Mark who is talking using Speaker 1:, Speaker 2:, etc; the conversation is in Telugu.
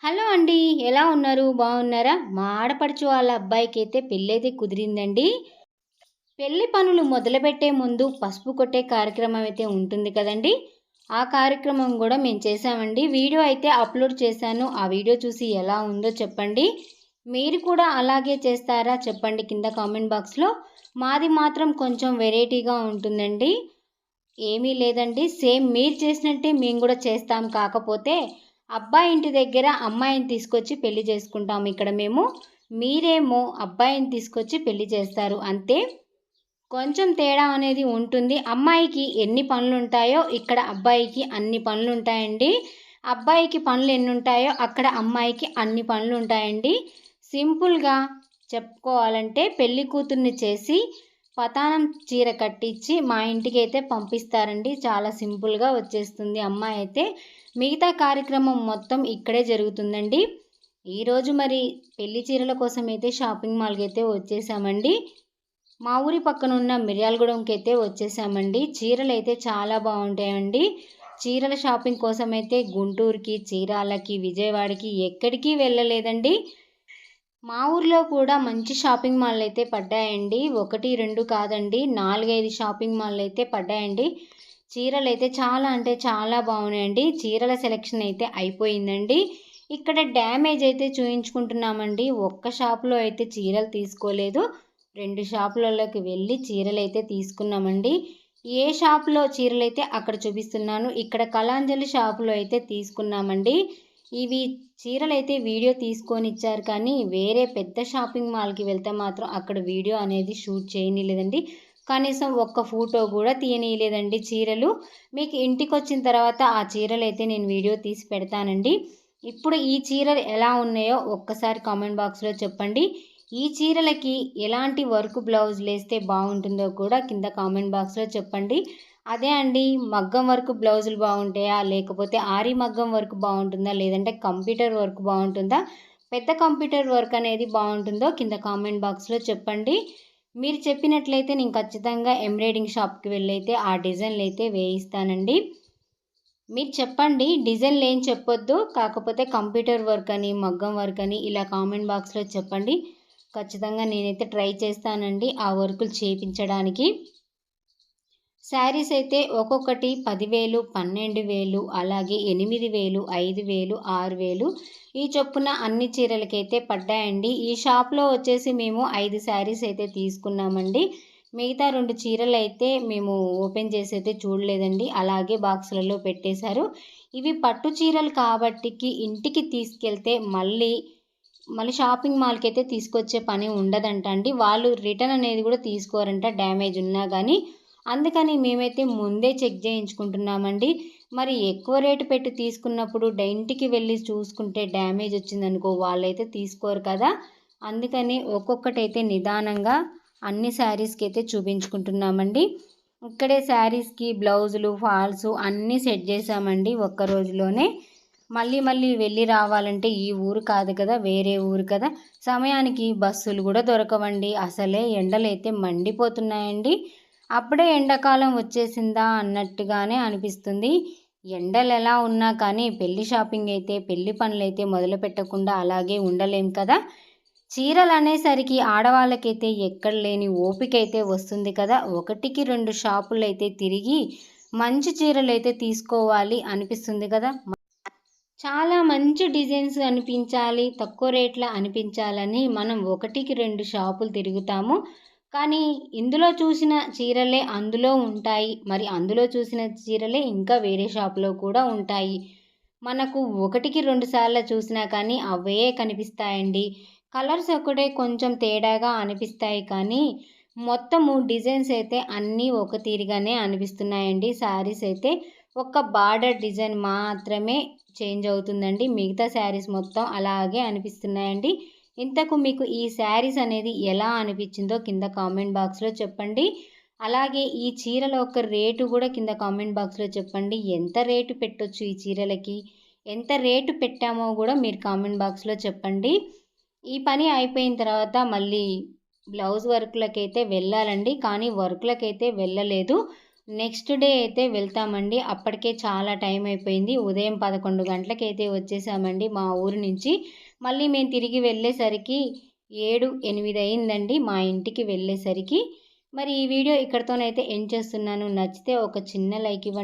Speaker 1: హలో అండి. ఎలా ఉన్నారు? బాగున్నారా? మా ఆడపడుచు వాళ్ళ అబ్బాయికైతే పెళ్ళైతే కుదిరిందండి. పెళ్లి పనులు మొదలుపెట్టే ముందు పసుపు కొట్టే కార్యక్రమం అయితే ఉంటుంది కదండీ! ఆ కార్యక్రమం గూడా మేము చేశామండి. వీడియో అయితే అప్‌లోడ్ చేశాను. ఆ వీడియో చూసి ఎలా ఉందో చెప్పండి. మీరు కూడా అలాగే చేస్తారా చెప్పండి కింద కామెంట్ బాక్స్‌లో. మాది మాత్రం కొంచెం వెరైటీగా ఉంటుందండి. ఏమీ లేదండి. సేమ్ మీరు చేసినట్టే మేము గూడా చేస్తాం. కాకపోతే అబ్బాయి ఇంటి దగ్గర అమ్మాయిని తీసుకొచ్చి పెళ్లి చేసుకుంటాం ఇక్కడ మేము. మీరేమో అబ్బాయిని తీసుకొచ్చి పెళ్లి చేస్తారు అంతే. కొంచెం తేడా అనేది ఉంటుంది. అమ్మాయికి ఎన్ని పనులుంటాయో ఇక్కడ అబ్బాయికి అన్ని పనులుంటాయండి. అబ్బాయికి పనులు ఎన్నుంటాయో అక్కడ అమ్మాయికి అన్ని పనులుంటాయండి. సింపుల్‌గా చెప్పుకోవాలంటే పెళ్లి కూతుర్ని చేసి పతానం చీర కట్టించి మా ఇంటికైతే పంపిస్తారండి. చాలా సింపుల్‌గా వచ్చేస్తుంది అమ్మాయి అయితే. మిగతా కార్యక్రమం మొత్తం ఇక్కడే జరుగుతుందండి. ఈరోజు మరి పెళ్లి చీరల కోసం అయితే షాపింగ్ మాల్‌కైతే వచ్చేసామండి. మా ఊరి పక్కన ఉన్న మిర్యాలగూడెంకైతే వచ్చేసామండి. చీరలైతే చాలా బాగుంటాయండి. చీరల షాపింగ్ కోసమైతే గుంటూరుకి, చీరాలకి, విజయవాడకి ఎక్కడికి వెళ్ళలేదండి. మా ఊర్లో కూడా మంచి షాపింగ్ మాల్‌లయితే పడ్డాయండి. 1, 2 కాదండి. 4, 5 షాపింగ్ మాల్‌లయితే పడ్డాయండి. చీరలైతే చాలా అంటే చాలా బాగున్నాయండి. చీరల సెలక్షన్ అయితే అయిపోయిందండి. ఇక్కడ డ్యామేజ్ అయితే చూయించుకుంటున్నామండి. ఒక్క షాప్‌లో అయితే చీరలు తీసుకోలేదు. 2 షాపులలోకి వెళ్ళి చీరలైతే తీసుకున్నామండి. ఏ షాప్‌లో చీరలైతే అక్కడ చూపిస్తున్నాను. ఇక్కడ కళాంజలి షాపులో అయితే తీసుకున్నామండి. ఇవి చీరలైతే వీడియో తీసుకొనిచ్చారు కానీ, వేరే పెద్ద షాపింగ్ మాల్‌కి వెళ్తే మాత్రం అక్కడ వీడియో అనేది షూట్ చేయనీయలేదండి. కనీసం ఒక్క ఫోటో గూడా తీయనీయలేదండి చీరలు. మీకు ఇంటికొచ్చిన తర్వాత ఆ చీరలైతే నేను వీడియో తీసి పెడతానండి. ఇప్పుడు ఈ చీరలు ఎలా ఉన్నాయో ఒక్కసారి కామెంట్ బాక్స్‌లో చెప్పండి. ఈ చీరలకి ఎలాంటి వర్క్ బ్లౌజులేస్తే బావుంటుందో కూడా కింద కామెంట్ బాక్స్‌లో చెప్పండి. అదే అండి. మగ్గం వర్క్ బ్లౌజులు బాగుంటాయా? లేకపోతే ఆరి మగ్గం వర్క్ బాగుంటుందా? లేదంటే కంప్యూటర్ వర్క్ బాగుంటుందా? పెద్ద కంప్యూటర్ వర్క్ అనేది బాగుంటుందో కింద కామెంట్ బాక్స్‌లో చెప్పండి. మీరు చెప్పినట్లయితే నేను ఖచ్చితంగా ఎంబ్రాయిడింగ్ షాప్‌కి వెళ్ళైతే ఆ డిజైన్‌లైతే వేయిస్తానండి. మీరు చెప్పండి. డిజైన్‌లేం చెప్పొద్దు. కాకపోతే కంప్యూటర్ వర్క్ అని, మగ్గం వర్క్ అని ఇలా కామెంట్ బాక్స్‌లో చెప్పండి. ఖచ్చితంగా నేనైతే ట్రై చేస్తానండి ఆ వర్కులు చేపించడానికి. శారీస్ అయితే ఒక్కొక్కటి 10,000, 12,000 అలాగే 8,000, 5,000, 6,000 ఈ చొప్పున అన్ని చీరలకైతే పడ్డాయండి. ఈ షాప్‌లో వచ్చేసి మేము 5 శారీస్ అయితే తీసుకున్నామండి. మిగతా 2 చీరలైతే మేము ఓపెన్ చేసైతే చూడలేదండి. అలాగే బాక్సులలో పెట్టేశారు. ఇవి పట్టు చీరలు కాబట్టికి ఇంటికి తీసుకెళ్తే మళ్ళీ షాపింగ్ మాల్‌కైతే తీసుకొచ్చే పని ఉండదంట అండి. వాళ్ళు రిటర్న్ అనేది కూడా తీసుకోరంట డ్యామేజ్ ఉన్నా గానీ. అందుకని మేమైతే ముందే చెక్ చేయించుకుంటున్నామండి. మరి ఎక్కువ రేటు పెట్టి తీసుకున్నప్పుడు ఇంటికి వెళ్ళి చూసుకుంటే డ్యామేజ్ వచ్చిందనుకో వాళ్ళైతే తీసుకోరు కదా! అందుకని ఒక్కొక్కటైతే నిదానంగా అన్ని శారీస్‌కి అయితే చూపించుకుంటున్నామండి. ఇక్కడే శారీస్‌కి బ్లౌజులు, ఫాల్సు అన్నీ సెట్ చేశామండి ఒక్క రోజులోనే. మళ్ళీ వెళ్ళి రావాలంటే ఈ ఊరు కాదు కదా! వేరే ఊరు కదా! సమయానికి బస్సులు కూడా దొరకవండి. అసలే ఎండలైతే మండిపోతున్నాయండి. అప్పుడే ఎండాకాలం వచ్చేసిందా అన్నట్టుగానే అనిపిస్తుంది. ఎండలు ఎలా ఉన్నా కానీ పెళ్లి షాపింగ్ అయితే, పెళ్లి పనులైతే మొదలుపెట్టకుండా అలాగే ఉండలేం కదా! చీరలనేసరికి ఆడవాళ్ళకైతే ఎక్కడ లేని ఓపికైతే వస్తుంది కదా! 1కి 2 షాపులైతే తిరిగి మంచి చీరలైతే తీసుకోవాలి అనిపిస్తుంది కదా! చాలా మంచి డిజైన్స్ అనిపించాలి, తక్కువ రేట్ల అనిపించాలని మనం 1కి 2 షాపులు తిరుగుతాము. కానీ ఇందులో చూసిన చీరలే అందులో ఉంటాయి. మరి అందులో చూసిన చీరలే ఇంకా వేరే షాప్‌లో కూడా ఉంటాయి. మనకు 1కి 2 సార్లు చూసినా కానీ అవే కనిపిస్తాయండి. కలర్స్ ఒకటే కొంచెం తేడాగా అనిపిస్తాయి కానీ, మొత్తము డిజైన్స్ అయితే అన్నీ ఒక తీరుగానే అనిపిస్తున్నాయండి. శారీస్ అయితే ఒక్క బార్డర్ డిజైన్ మాత్రమే చేంజ్ అవుతుందండి. మిగతా శారీస్ మొత్తం అలాగే అనిపిస్తున్నాయండి. ఇంతకు మీకు ఈ శారీస్ అనేది ఎలా అనిపించిందో కింద కామెంట్ బాక్స్‌లో చెప్పండి. అలాగే ఈ చీరల యొక్క రేటు కూడా కింద కామెంట్ బాక్స్‌లో చెప్పండి. ఎంత రేటు పెట్టొచ్చు ఈ చీరలకి? ఎంత రేటు పెట్టామో కూడా మీరు కామెంట్ బాక్స్‌లో చెప్పండి. ఈ పని అయిపోయిన తర్వాత మళ్ళీ బ్లౌజ్ వర్కులకైతే వెళ్ళాలండి. కానీ వర్కులకైతే వెళ్ళలేదు. నెక్స్ట్ డే అయితే వెళ్తామండి. అప్పటికే చాలా టైం అయిపోయింది. ఉదయం 11 గంటలకైతే వచ్చేసామండి మా ఊరు నుంచి. మళ్ళీ మేము తిరిగి వెళ్ళేసరికి 7, 8 అయిందండి మా ఇంటికి వెళ్ళేసరికి. మరి ఈ వీడియో ఇక్కడితోనైతే ఎండ్ చేస్తున్నాను. నచ్చితే ఒక చిన్న లైక్ ఇవ్వండి.